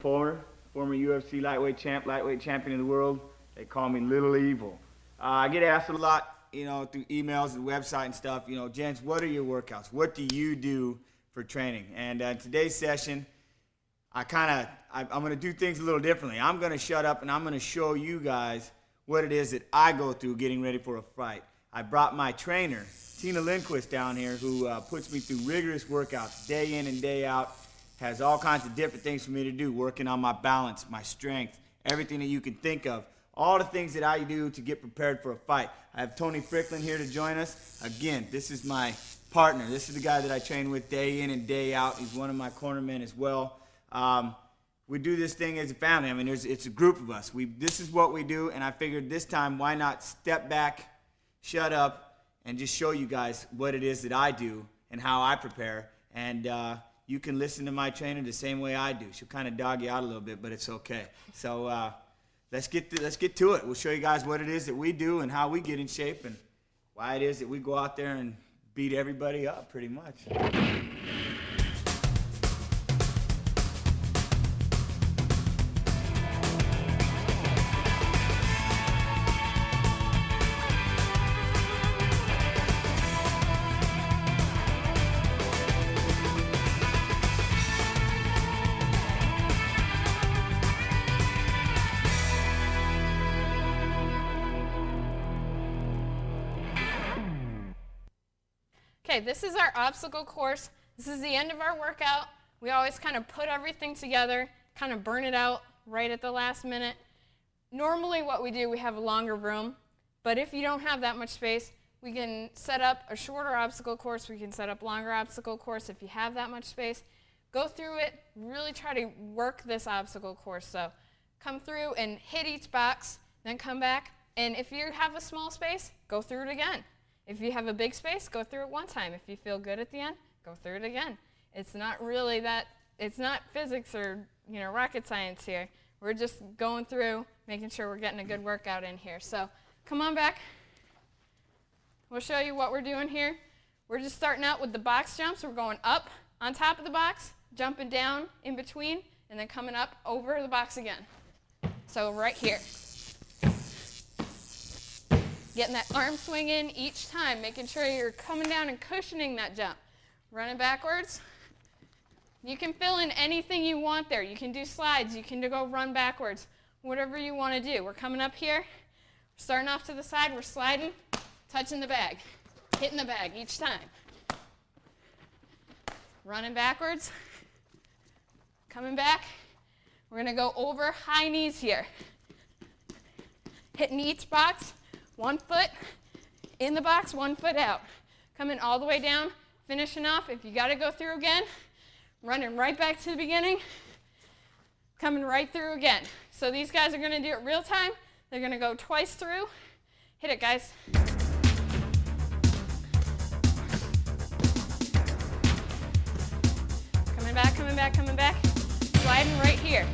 Pulver, former UFC lightweight champion of the world. They call me Little Evil. I get asked a lot, through emails and website and stuff, Jens, what are your workouts? What do you do for training? And in today's session, I'm going to do things a little differently. I'm going to shut up and I'm going to show you guys what it is that I go through getting ready for a fight. I brought my trainer, Tina Lindquist, down here, who puts me through rigorous workouts day in and day out, has all kinds of different things for me to do, working on my balance, my strength, everything that you can think of, all the things that I do to get prepared for a fight. I have Tony Fricklin here to join us. Again, this is my partner. This is the guy that I train with day in and day out. He's one of my cornermen as well. We do this thing as a family. I mean, it's a group of us. This is what we do, and I figured this time, why not step back, shut up, and just show you guys what it is that I do and how I prepare. And you can listen to my trainer the same way I do. She'll kind of dog you out a little bit, but it's okay. So let's get to it. We'll show you guys what it is that we do and how we get in shape and why it is that we go out there and beat everybody up, pretty much. Okay, this is our obstacle course. This is the end of our workout. We always kind of put everything together, kind of burn it out right at the last minute. Normally what we do, we have a longer room, but if you don't have that much space, we can set up a shorter obstacle course. We can set up longer obstacle course if you have that much space. Go through it, really try to work this obstacle course. So come through and hit each box, then come back, and if you have a small space, go through it again. If you have a big space, go through it one time. If you feel good at the end, go through it again. It's not really that, it's not physics or rocket science here. We're just going through, making sure we're getting a good workout in here. So come on back. We'll show you what we're doing here. We're just starting out with the box jumps. We're going up on top of the box, jumping down in between, and then coming up over the box again. So right here. Getting that arm swing in each time, making sure you're coming down and cushioning that jump. Running backwards. You can fill in anything you want there. You can do slides. You can go run backwards. Whatever you want to do. We're coming up here. Starting off to the side. We're sliding, touching the bag, hitting the bag each time. Running backwards. Coming back. We're going to go over high knees here. Hitting each box. 1 foot in the box, 1 foot out. Coming all the way down, finishing off. If you got to go through again, running right back to the beginning, coming right through again. So these guys are going to do it real time. They're going to go twice through. Hit it, guys. Coming back, coming back, coming back. Sliding right here.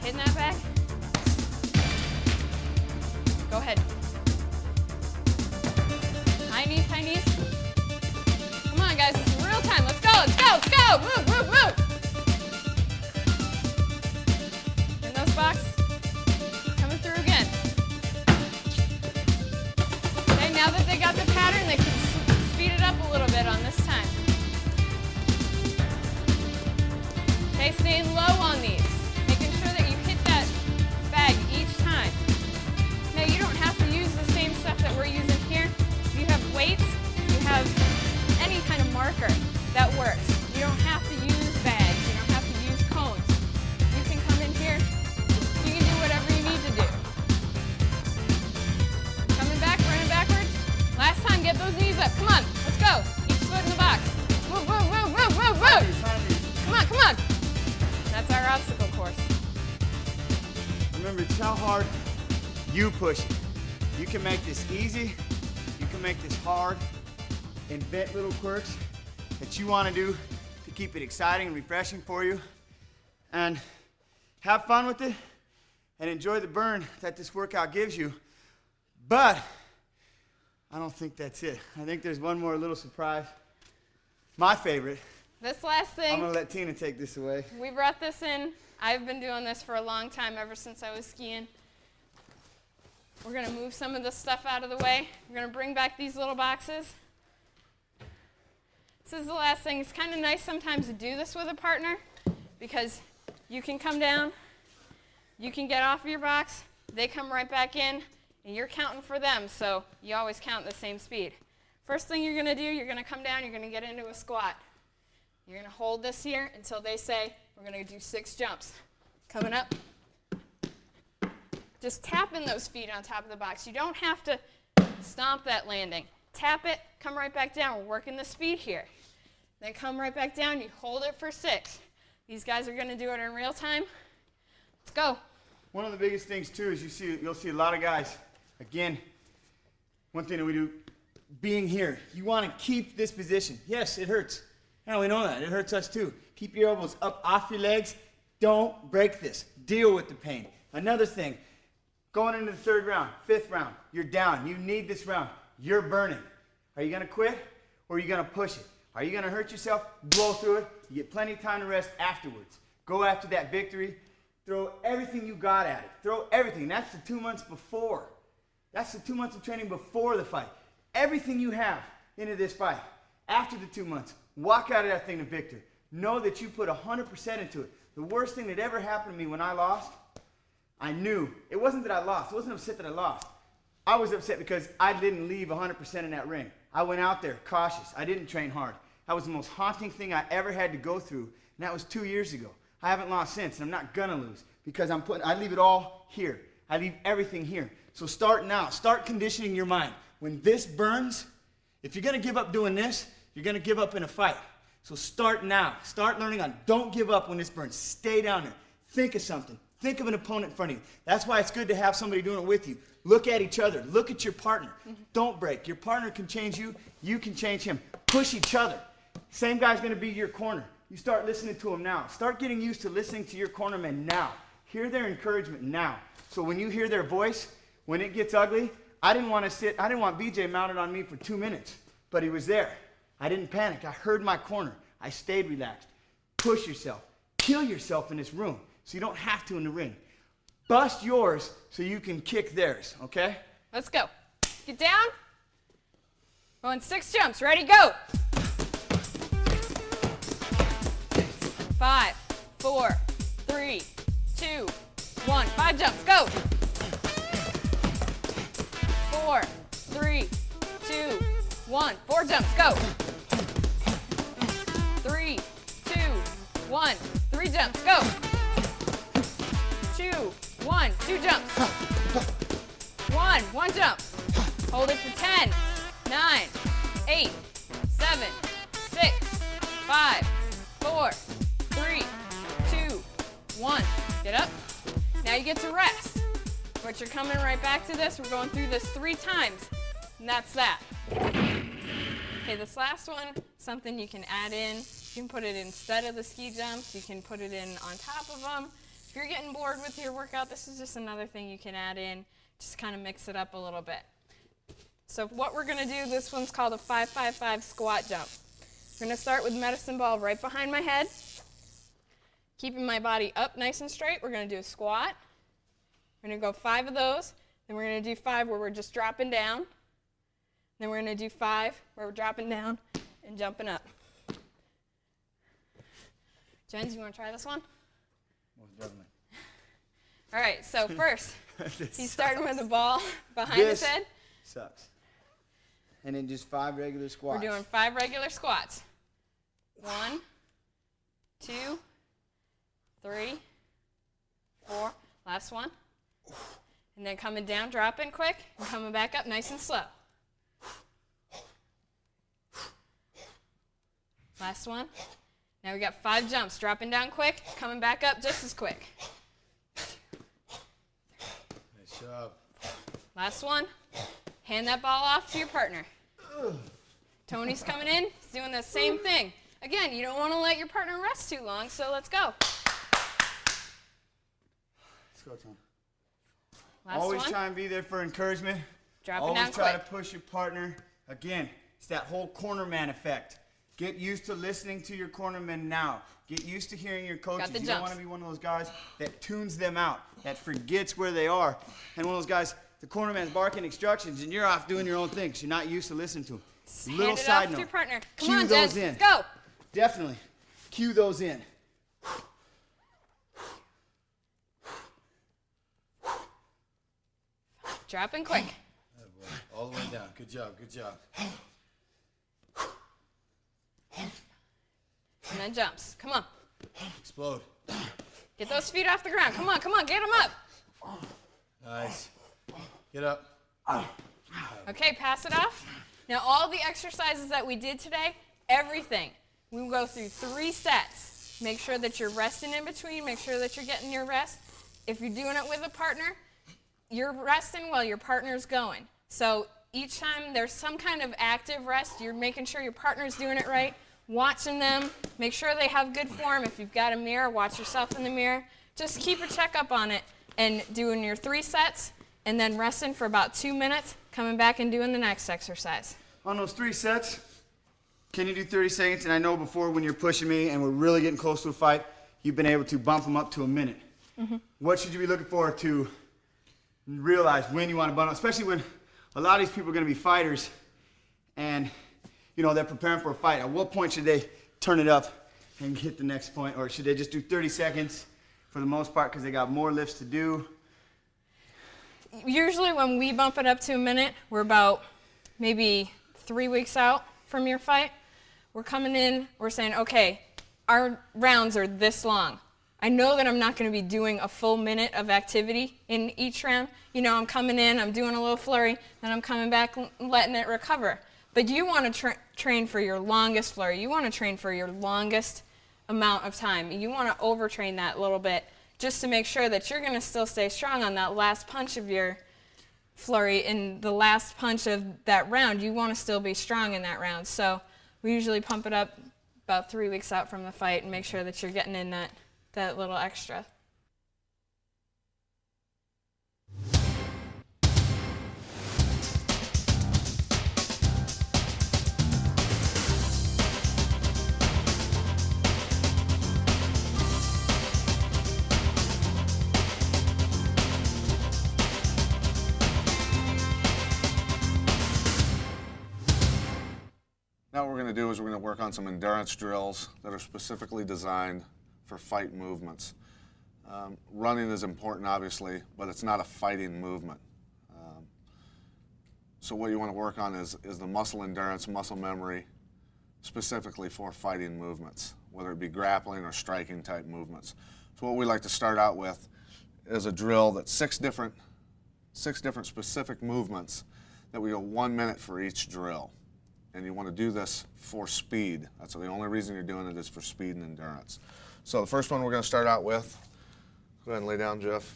Hitting that back. Go ahead. High knees, high knees. Come on, guys, it's real time. Let's go, let's go, let's go. Move, move, move. In those boxes. Coming through again. Okay, now that they got the pattern, they can speed it up a little bit on this time. Okay, staying low on these. Making sure that you hit that bag each time. Now, you don't have to use the same stuff that we're using here. If you have weights, you have any kind of marker, that works. You don't have to use bags. You don't have to use cones. You can come in here. You can do whatever you need to do. Coming back, running backwards. Last time, get those knees up. Come on, let's go. Each foot in the box. Move, move, move, move, move, move. Come on, come on. That's our obstacle course. Remember, it's how hard you push it. You can make this easy. You can make this hard. Invent little quirks that you want to do to keep it exciting and refreshing for you. And have fun with it and enjoy the burn that this workout gives you. But I don't think that's it. I think there's one more little surprise. My favorite. This last thing. I'm going to let Tina take this away. We brought this in. I've been doing this for a long time, ever since I was skiing. We're going to move some of this stuff out of the way. We're going to bring back these little boxes. This is the last thing. It's kind of nice sometimes to do this with a partner because you can come down, you can get off of your box, they come right back in, and you're counting for them, so you always count the same speed. First thing you're going to do, you're going to come down, you're going to get into a squat. You're going to hold this here until they say, we're going to do 6 jumps. Coming up. Just tapping those feet on top of the box. You don't have to stomp that landing. Tap it, come right back down. We're working the speed here. Then come right back down, you hold it for 6. These guys are going to do it in real time. Let's go. One of the biggest things too is you'll see a lot of guys, again, one thing that we do, being here. You want to keep this position. Yes, it hurts. Yeah, we know that. It hurts us too. Keep your elbows up off your legs. Don't break this. Deal with the pain. Another thing, going into the 3rd round, 5th round, you're down. You need this round. You're burning. Are you going to quit or are you going to push it? Are you going to hurt yourself? Blow through it. You get plenty of time to rest afterwards. Go after that victory. Throw everything you got at it. Throw everything. That's the 2 months before. That's the 2 months of training before the fight. Everything you have into this fight. After the 2 months, walk out of that thing to victor. Know that you put 100% into it. The worst thing that ever happened to me when I lost, I knew. It wasn't that I lost. I wasn't upset that I lost. I was upset because I didn't leave 100% in that ring. I went out there cautious. I didn't train hard. That was the most haunting thing I ever had to go through, and that was 2 years ago. I haven't lost since, and I'm not gonna lose because I leave it all here. I leave everything here. So start now. Start conditioning your mind. When this burns, if you're gonna give up doing this, you're gonna give up in a fight. So start now. Start learning on don't give up when this burns. Stay down there. Think of something. Think of an opponent in front of you. That's why it's good to have somebody doing it with you. Look at each other. Look at your partner. Don't break. Your partner can change you. You can change him. Push each other. Same guy's going to be your corner. You start listening to him now. Start getting used to listening to your cornermen now. Hear their encouragement now. So when you hear their voice, when it gets ugly, I didn't want BJ mounted on me for 2 minutes, but he was there. I didn't panic. I heard my corner. I stayed relaxed. Push yourself. Kill yourself in this room so you don't have to in the ring. Bust yours so you can kick theirs, okay? Let's go. Get down. Going 6 jumps. Ready, go. 5, 4, 3, 2, 1. 5 jumps. Go. 4, 3, 2, 1. 4 jumps. Go. 3, 2, 1. 3 jumps. Go. 2, 1. 2 jumps. 1 jump. Hold it for 10, 9, 8, 7, 6, 5, 4, 3, 2, 1. Get up. Now you get to rest. But you're coming right back to this. We're going through this 3 times, and that's that. Okay, this last one, something you can add in. You can put it instead of the ski jumps. You can put it in on top of them. If you're getting bored with your workout, this is just another thing you can add in. Just kind of mix it up a little bit. So what we're going to do, this one's called a 5-5-5 squat jump. We're going to start with medicine ball right behind my head. Keeping my body up nice and straight, we're going to do a squat. We're going to go 5 of those. Then we're going to do 5 where we're just dropping down. Then we're going to do 5 where we're dropping down and jumping up. Jens, you want to try this one? Most definitely. All right, so first, he's starting with the ball behind his head. Sucks. And then just 5 regular squats. We're doing 5 regular squats. 1, 2, 3, 4. Last one. And then coming down, dropping quick, and coming back up nice and slow. Last one. Now we got 5 jumps, dropping down quick, coming back up just as quick. Nice job. Last one. Hand that ball off to your partner. Tony's coming in. He's doing the same thing. Again, you don't want to let your partner rest too long, so let's go. Let's go, Tony. Last Always one. try and be there for encouragement. Dropping Always down try quick. to push your partner. Again, it's that whole corner man effect. Get used to listening to your cornermen now. Get used to hearing your coaches. Got the You jumps. don't want to be one of those guys that tunes them out, that forgets where they are. And one of those guys, the cornerman's barking instructions, and you're off doing your own thing because you're not used to listening to him. Little Hand it side off note. to your partner. Come Cue on, those Jen. in. Let's go. Definitely. Cue those in. Drop in quick. All the way down. Good job, good job. And then jumps. Come on. Explode. Get those feet off the ground. Come on, get them up. Nice. Get up. Okay, pass it off. Now all the exercises that we did today, everything, we will go through 3 sets. Make sure that you're resting in between. Make sure that you're getting your rest. If you're doing it with a partner, you're resting while your partner's going. So each time there's some kind of active rest, you're making sure your partner's doing it right, watching them, make sure they have good form. If you've got a mirror, watch yourself in the mirror. Just keep a checkup on it and doing your 3 sets and then resting for about 2 minutes, coming back and doing the next exercise. On those 3 sets, can you do 30 seconds? And I know before when you're pushing me and we're really getting close to a fight, you've been able to bump them up to a minute. Mm-hmm. What should you be looking for to realize when you want to bump up, especially when a lot of these people are going to be fighters and, you know, they're preparing for a fight. At what point should they turn it up and hit the next point? Or should they just do 30 seconds for the most part because they got more lifts to do? Usually when we bump it up to a minute, we're about maybe 3 weeks out from your fight. We're coming in, we're saying, okay, our rounds are this long. I know that I'm not going to be doing a full minute of activity in each round. You know, I'm coming in, I'm doing a little flurry, then I'm coming back letting it recover. But you want to train for your longest flurry. You want to train for your longest amount of time. You want to overtrain that a little bit just to make sure that you're going to still stay strong on that last punch of your flurry. In the last punch of that round, you want to still be strong in that round. So we usually pump it up about 3 weeks out from the fight and make sure that you're getting in that little extra. Now what we're going to do is we're going to work on some endurance drills that are specifically designed for fight movements. Running is important, obviously, but it's not a fighting movement. So what you want to work on is the muscle endurance, muscle memory, specifically for fighting movements, whether it be grappling or striking type movements. So what we like to start out with is a drill that's six different specific movements that we go 1 minute for each drill. And you want to do this for speed. That's the only reason you're doing it is for speed and endurance. So the first one we're going to start out with, go ahead and lay down, Jeff,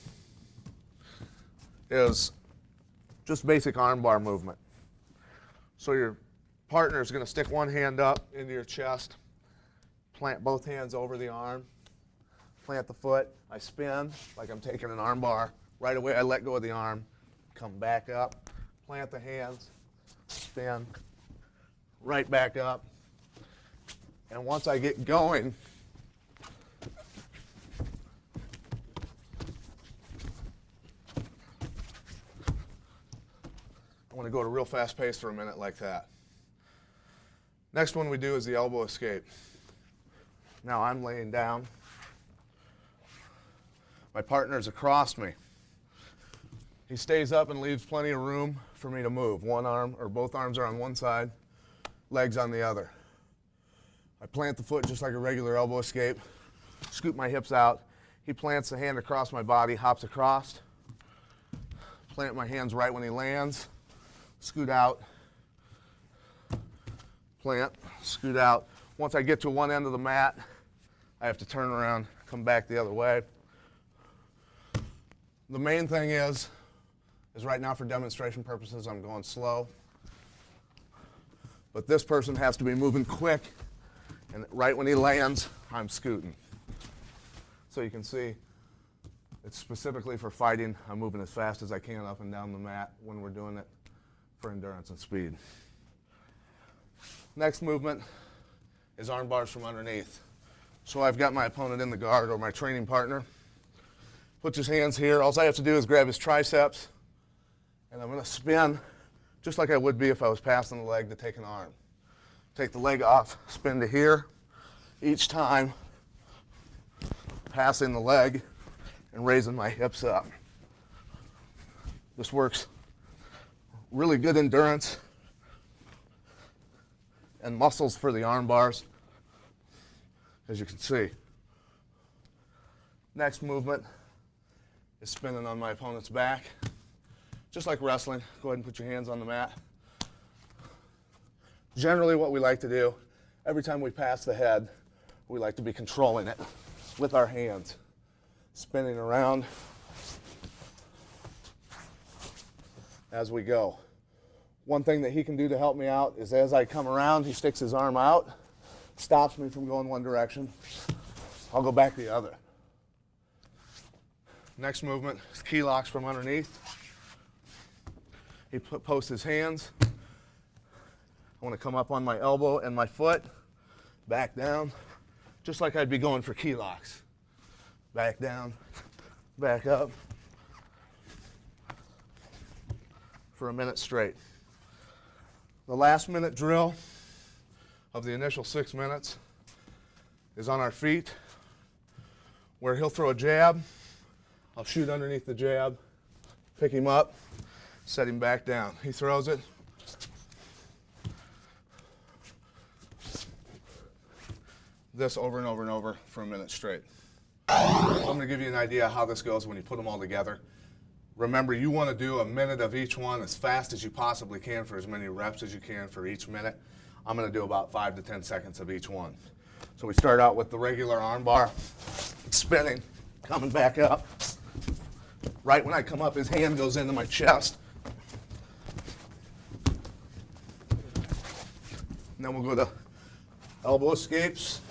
is just basic arm bar movement. So your partner is going to stick one hand up into your chest, plant both hands over the arm, plant the foot. I spin like I'm taking an arm bar. Right away I let go of the arm, come back up, plant the hands, spin, right back up. And once I get going, I want to go at a real fast pace for a minute like that. Next one we do is the elbow escape. Now I'm laying down. My partner's across me. He stays up and leaves plenty of room for me to move. One arm or both arms are on one side, legs on the other. I plant the foot just like a regular elbow escape, scoop my hips out. He plants the hand across my body, hops across, plant my hands right when he lands, scoot out, plant, scoot out. Once I get to one end of the mat, I have to turn around, come back the other way. The main thing is right now for demonstration purposes, I'm going slow. But this person has to be moving quick, and right when he lands, I'm scooting. So you can see, it's specifically for fighting. I'm moving as fast as I can up and down the mat when we're doing it for endurance and speed. Next movement is arm bars from underneath. So I've got my opponent in the guard, or my training partner. Puts his hands here. All I have to do is grab his triceps, and I'm going to spin just like I would be if I was passing the leg to take an arm. Take the leg off, spin to here, each time passing the leg and raising my hips up. This works really good endurance and muscles for the arm bars, as you can see. Next movement is spinning on my opponent's back. Just like wrestling, go ahead and put your hands on the mat. Generally what we like to do, every time we pass the head, we like to be controlling it with our hands. Spinning around as we go. One thing that he can do to help me out is as I come around, he sticks his arm out, stops me from going one direction. I'll go back the other. Next movement is key locks from underneath. He posts his hands. I want to come up on my elbow and my foot, back down, just like I'd be going for key locks. Back down, back up, for a minute straight. The last minute drill of the initial 6 minutes is on our feet, where he'll throw a jab. I'll shoot underneath the jab, pick him up, set him back down. He throws it. This over and over and over for a minute straight. I'm going to give you an idea of how this goes when you put them all together. Remember, you want to do a minute of each one as fast as you possibly can for as many reps as you can for each minute. I'm going to do about 5 to 10 seconds of each one. So we start out with the regular arm bar, spinning, coming back up. Right when I come up, his hand goes into my chest. And then we'll go to elbow escapes.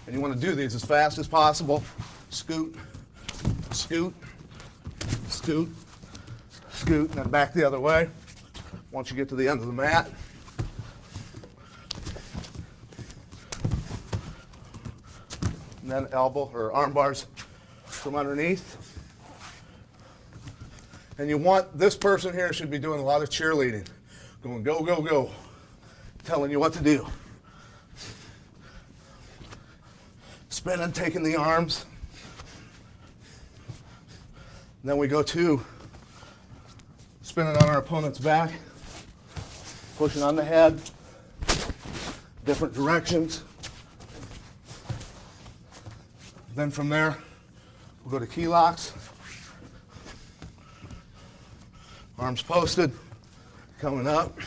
And you want to do these as fast as possible. Scoot, scoot, scoot, scoot, and then back the other way. Once you get to the end of the mat, and then elbow or arm bars from underneath. And you want, this person here should be doing a lot of cheerleading. Going go, go, go. Telling you what to do. Spinning, taking the arms. And then we go to spinning on our opponent's back. Pushing on the head. Different directions. Then from there, we'll go to key locks. Arms posted, coming up.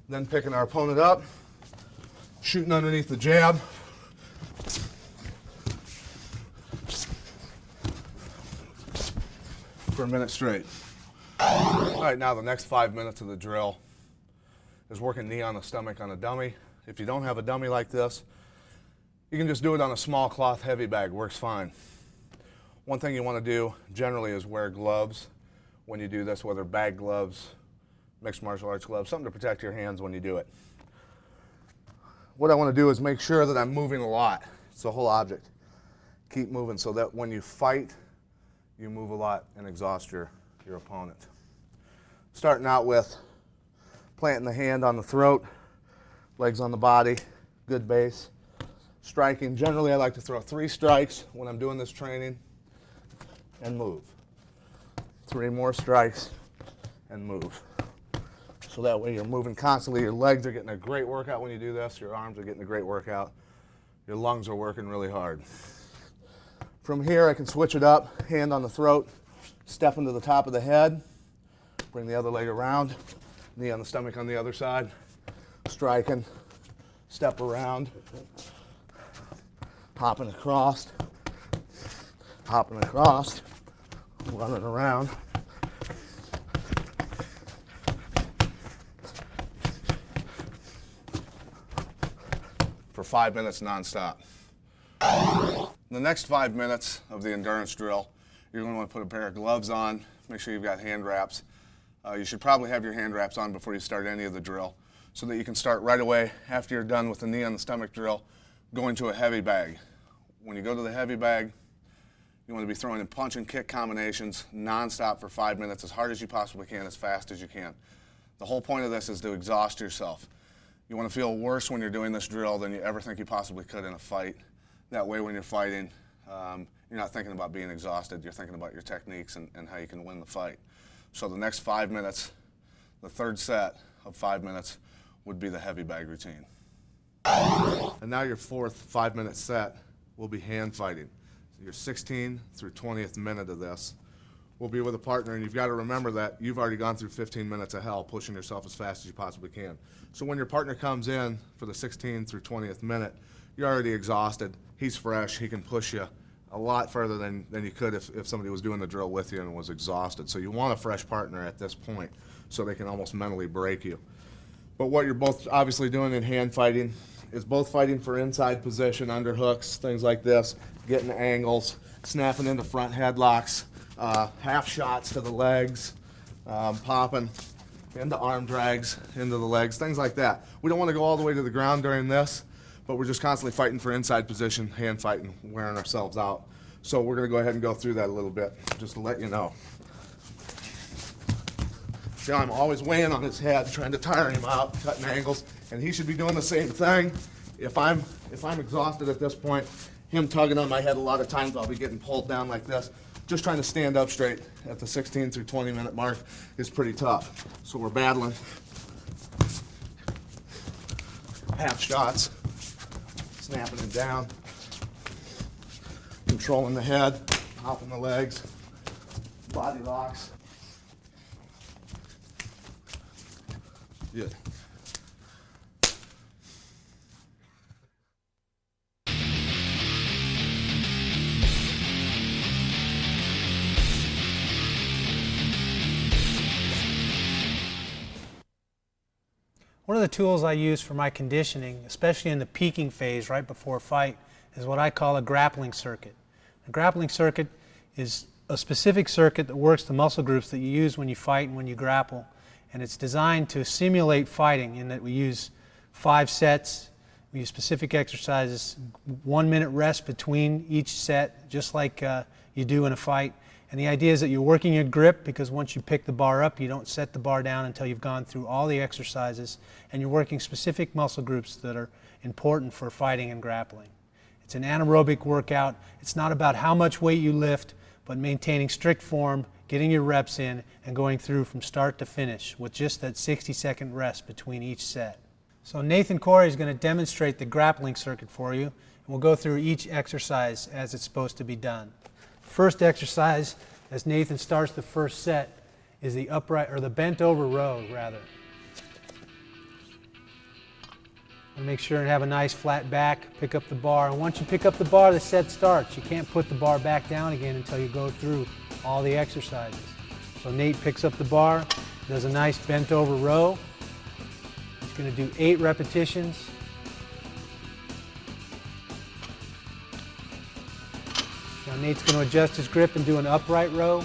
Then picking our opponent up, shooting underneath the jab. For a minute straight. All right, now the next 5 minutes of the drill is working knee on the stomach on a dummy. If you don't have a dummy like this, you can just do it on a small cloth heavy bag, works fine. One thing you want to do generally is wear gloves when you do this, whether bag gloves, mixed martial arts gloves, something to protect your hands when you do it. What I want to do is make sure that I'm moving a lot. It's the whole object. Keep moving so that when you fight, you move a lot and exhaust your opponent. Starting out with planting the hand on the throat, legs on the body, good base. Striking, generally I like to throw 3 strikes when I'm doing this training and move. 3 more strikes and move. So that way you're moving constantly. Your legs are getting a great workout when you do this. Your arms are getting a great workout. Your lungs are working really hard. From here I can switch it up, hand on the throat, step into the top of the head, bring the other leg around, knee on the stomach on the other side, striking, step around, hopping across, running around. For 5 minutes nonstop. In the next 5 minutes of the endurance drill, you're going to want to put a pair of gloves on, make sure you've got hand wraps. You should probably have your hand wraps on before you start any of the drill so that you can start right away after you're done with the knee on the stomach drill, going to a heavy bag. When you go to the heavy bag, you want to be throwing in punch and kick combinations nonstop for 5 minutes, as hard as you possibly can, as fast as you can. The whole point of this is to exhaust yourself. You want to feel worse when you're doing this drill than you ever think you possibly could in a fight. That way when you're fighting, you're not thinking about being exhausted, you're thinking about your techniques and how you can win the fight. So the next 5 minutes, the third set of 5 minutes, would be the heavy bag routine. And now your fourth 5-minute set will be hand fighting. So your 16th through 20th minute of this will be with a partner, and you've got to remember that you've already gone through 15 minutes of hell pushing yourself as fast as you possibly can. So when your partner comes in for the 16th through 20th minute, you're already exhausted. He's fresh. He can push you a lot further than you could if somebody was doing the drill with you and was exhausted. So you want a fresh partner at this point so they can almost mentally break you. But what you're both obviously doing in hand fighting is both fighting for inside position, underhooks, things like this, getting angles, snapping into front headlocks, half shots to the legs, popping into arm drags into the legs, things like that. We don't want to go all the way to the ground during this, but we're just constantly fighting for inside position, hand fighting, wearing ourselves out. So we're going to go ahead and go through that a little bit, just to let you know. See, I'm always weighing on his head, trying to tire him out, cutting angles, and he should be doing the same thing. If I'm exhausted at this point, him tugging on my head a lot of times, I'll be getting pulled down like this. Just trying to stand up straight at the 16 through 20 minute mark is pretty tough. So we're battling half shots, snapping him down, controlling the head, hopping the legs, body locks. Good. One of the tools I use for my conditioning, especially in the peaking phase right before a fight, is what I call a grappling circuit. A grappling circuit is a specific circuit that works the muscle groups that you use when you fight and when you grapple. And it's designed to simulate fighting in that we use 5 sets, we use specific exercises, 1 minute rest between each set, just like you do in a fight. And the idea is that you're working your grip, because once you pick the bar up, you don't set the bar down until you've gone through all the exercises, and you're working specific muscle groups that are important for fighting and grappling. It's an anaerobic workout. It's not about how much weight you lift, but maintaining strict form, getting your reps in, and going through from start to finish with just that 60-second rest between each set. So Nathan Corey is going to demonstrate the grappling circuit for you, and we'll go through each exercise as it's supposed to be done. First exercise, as Nathan starts the first set, is the upright, or the bent over row rather. And make sure and have a nice flat back, pick up the bar, and once you pick up the bar, the set starts. You can't put the bar back down again until you go through all the exercises. So Nate picks up the bar, does a nice bent over row. He's going to do 8 repetitions. Now Nate's going to adjust his grip and do an upright row.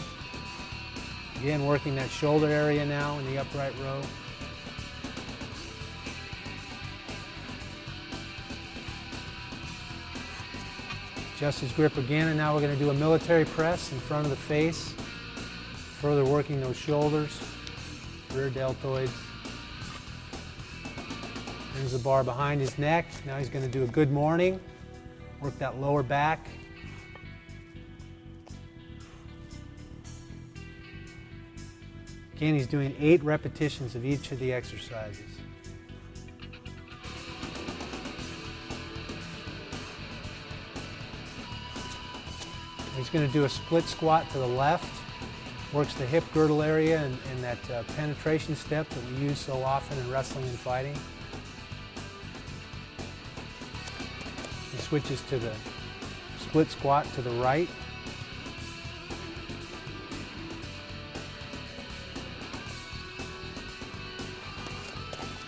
Again, working that shoulder area now in the upright row. Adjust his grip again, and now we're going to do a military press in front of the face, further working those shoulders, rear deltoids. Brings the bar behind his neck. Now he's going to do a good morning, work that lower back. Again, he's doing 8 repetitions of each of the exercises. He's going to do a split squat to the left, works the hip girdle area and that penetration step that we use so often in wrestling and fighting. He switches to the split squat to the right.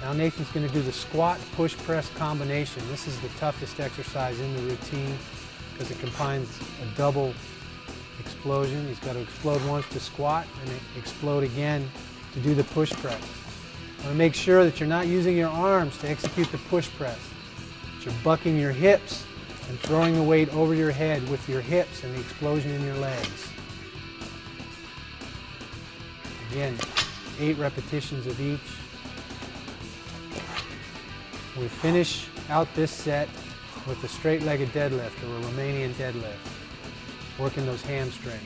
Now Nathan's going to do the squat push press combination. This is the toughest exercise in the routine because it combines a double explosion. He's got to explode once to squat and explode again to do the push press. You want to make sure that you're not using your arms to execute the push press. That you're bucking your hips and throwing the weight over your head with your hips and the explosion in your legs. Again, 8 repetitions of each. We finish out this set with a straight-legged deadlift or a Romanian deadlift, working those hamstrings.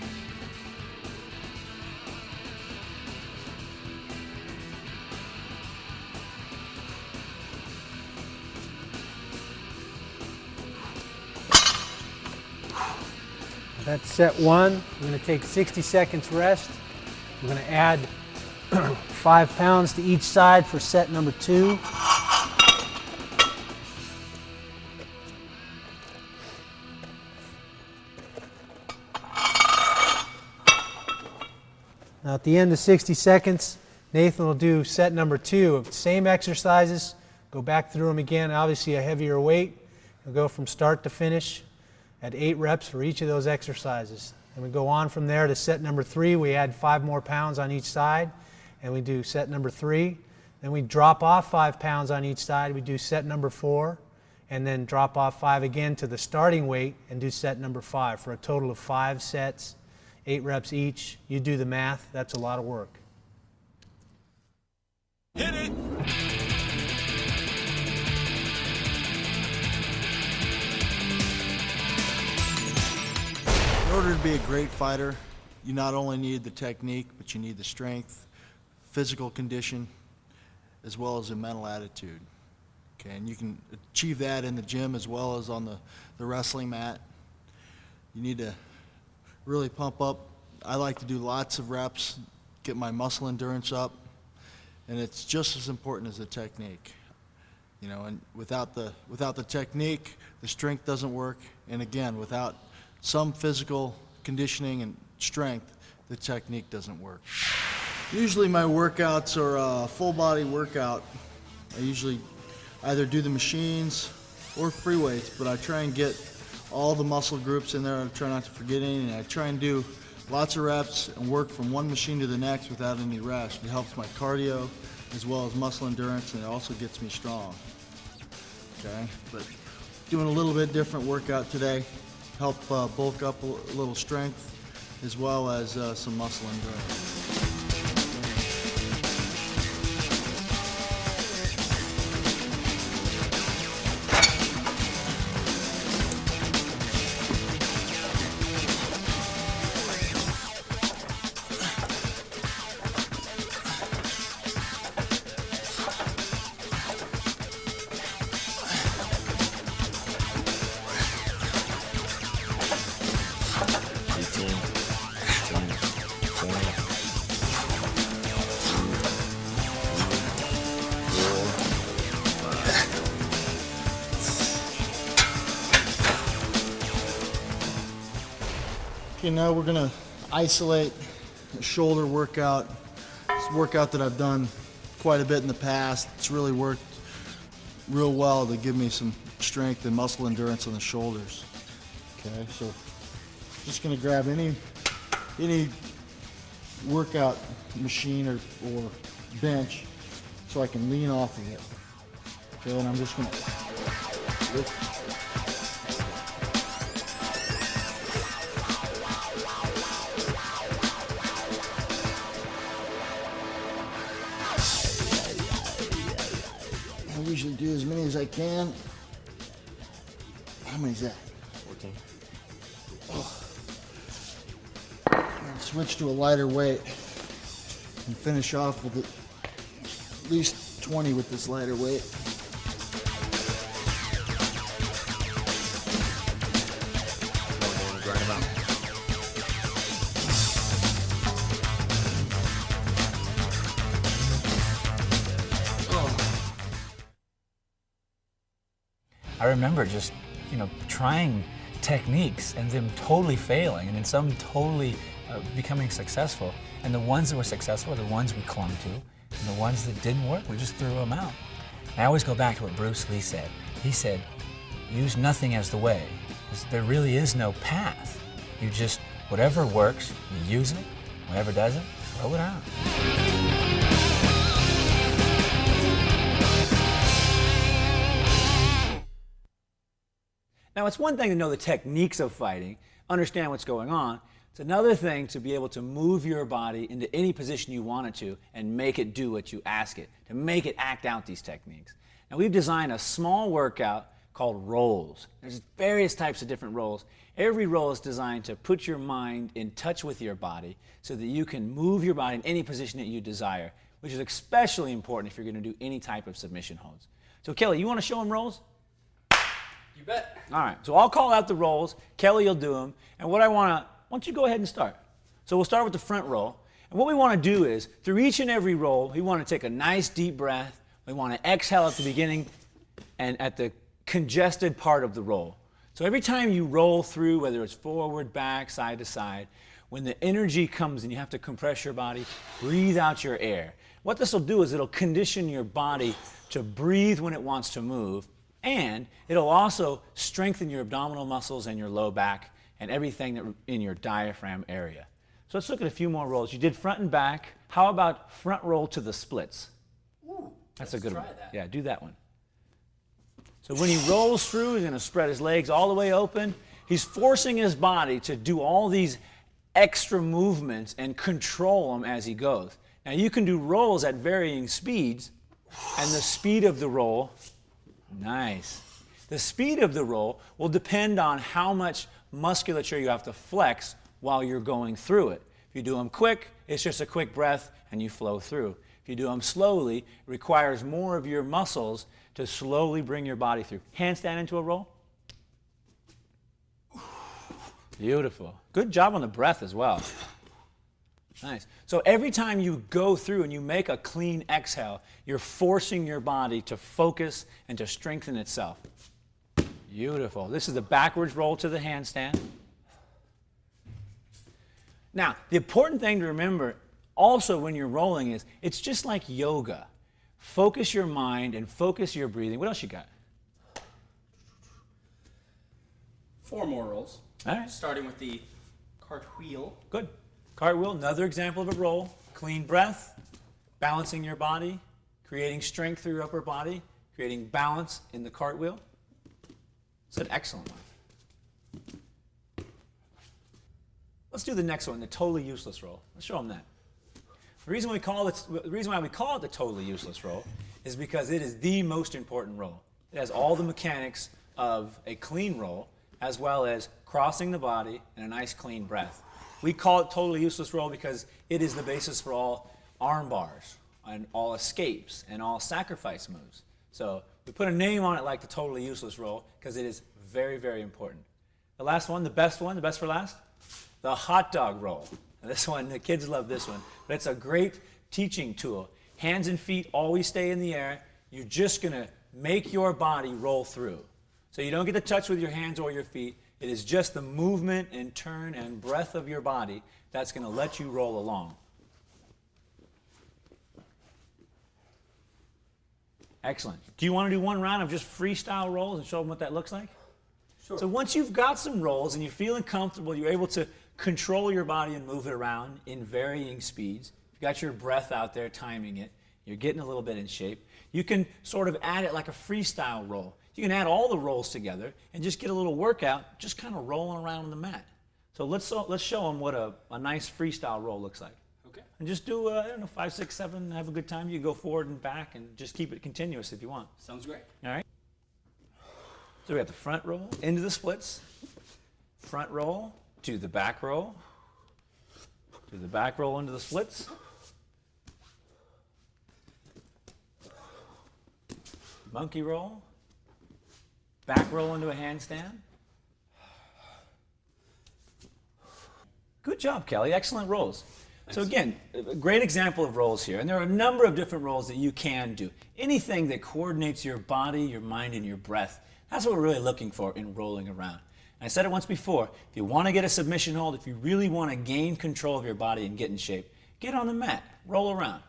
That's set 1. We're going to take 60 seconds rest. We're going to add 5 pounds to each side for set number 2. Now at the end of 60 seconds, Nathan will do set number 2 of the same exercises, go back through them again, obviously a heavier weight. He'll go from start to finish at 8 reps for each of those exercises. And we go on from there to set number 3. We add 5 more pounds on each side, and we do set number 3. Then we drop off 5 pounds on each side. We do set number 4, and then drop off 5 again to the starting weight and do set number 5 for a total of 5 sets, 8 reps each. You do the math. That's a lot of work. Hit it! In order to be a great fighter, you not only need the technique, but you need the strength, physical condition, as well as a mental attitude. Okay, and you can achieve that in the gym as well as on the wrestling mat. You need to really pump up. I like to do lots of reps, get my muscle endurance up, and it's just as important as the technique. You know, and without the technique, the strength doesn't work, and again, without some physical conditioning and strength, the technique doesn't work. Usually my workouts are a full body workout. I usually either do the machines or free weights, but I try and get all the muscle groups in there. I try not to forget any, and I try and do lots of reps and work from one machine to the next without any rest. It helps my cardio as well as muscle endurance, and it also gets me strong. Okay, but doing a little bit different workout today. Help bulk up a little strength as well as some muscle endurance. Okay, now we're gonna isolate a shoulder workout. It's a workout that I've done quite a bit in the past. It's really worked real well to give me some strength and muscle endurance on the shoulders. Okay, so just gonna grab any workout machine or bench so I can lean off of it. Okay, and I'm just gonna lift. I usually do as many as I can. How many is that? 14. I'll switch to a lighter weight and finish off with at least 20 with this lighter weight. Grind them out. I remember just, trying techniques and them totally failing, and then some totally becoming successful. And the ones that were successful are the ones we clung to, and the ones that didn't work, we just threw them out. And I always go back to what Bruce Lee said. He said, use nothing as the way. There really is no path. You just, whatever works, you use it. Whatever doesn't, throw it out. it's one thing to know the techniques of fighting, understand what's going on. It's another thing to be able to move your body into any position you want it to and make it do what you ask it, to make it act out these techniques. Now, we've designed a small workout called rolls. There's various types of different rolls. Every roll is designed to put your mind in touch with your body so that you can move your body in any position that you desire, which is especially important if you're going to do any type of submission holds. So Kelly, you want to show them rolls? You bet. All right, so I'll call out the rolls. Kelly will do them. And why don't you go ahead and start? So we'll start with the front roll. And what we want to do is, through each and every roll, we want to take a nice deep breath. We want to exhale at the beginning and at the congested part of the roll. So every time you roll through, whether it's forward, back, side to side, when the energy comes and you have to compress your body, breathe out your air. What this will do is it'll condition your body to breathe when it wants to move, and it'll also strengthen your abdominal muscles and your low back and everything that in your diaphragm area. So let's look at a few more rolls. You did front and back. How about front roll to the splits? Ooh, That's a good one. that. Yeah, do that one. So when he rolls through, he's going to spread his legs all the way open. He's forcing his body to do all these extra movements and control them as he goes. Now you can do rolls at varying speeds, and the speed of the roll, nice. The speed of the roll will depend on how much musculature you have to flex while you're going through it. If you do them quick, it's just a quick breath and you flow through. If you do them slowly, it requires more of your muscles to slowly bring your body through. Handstand into a roll. Beautiful. Good job on the breath as well. Nice. So every time you go through and you make a clean exhale, you're forcing your body to focus and to strengthen itself. Beautiful. This is the backwards roll to the handstand. Now, the important thing to remember also when you're rolling is it's just like yoga. Focus your mind and focus your breathing. What else you got? 4 more rolls. All right. Starting with the cartwheel. Good. Cartwheel, another example of a roll. Clean breath, balancing your body, creating strength through your upper body, creating balance in the cartwheel. It's an excellent one. Let's do the next one, the totally useless roll. Let's show them that. The reason why we call it the totally useless roll is because it is the most important roll. It has all the mechanics of a clean roll, as well as crossing the body and a nice clean breath. We call it totally useless roll because it is the basis for all arm bars and all escapes and all sacrifice moves. So we put a name on it like the totally useless roll because it is very, very important. The last one, the best for last, the hot dog roll. Now this one, the kids love this one, but it's a great teaching tool. Hands and feet always stay in the air. You're just going to make your body roll through. So you don't get to touch with your hands or your feet. It is just the movement and turn and breath of your body that's going to let you roll along. Excellent. Do you want to do one round of just freestyle rolls and show them what that looks like? Sure. So once you've got some rolls and you're feeling comfortable, you're able to control your body and move it around in varying speeds. You've got your breath out there timing it. You're getting a little bit in shape. You can sort of add it like a freestyle roll. You can add all the rolls together and just get a little workout just kind of rolling around on the mat. So let's show them what a nice freestyle roll looks like. Okay. And just do, 5, 6, 7, have a good time. You can go forward and back and just keep it continuous if you want. Sounds great. All right? So we got the front roll into the splits, front roll to the back roll, to the back roll into the splits, monkey roll, back roll into a handstand. Good job, Kelly. Excellent rolls. Thanks. So again, a great example of rolls here. And there are a number of different rolls that you can do. Anything that coordinates your body, your mind, and your breath. That's what we're really looking for in rolling around. And I said it once before, if you want to get a submission hold, if you really want to gain control of your body and get in shape, get on the mat, roll around.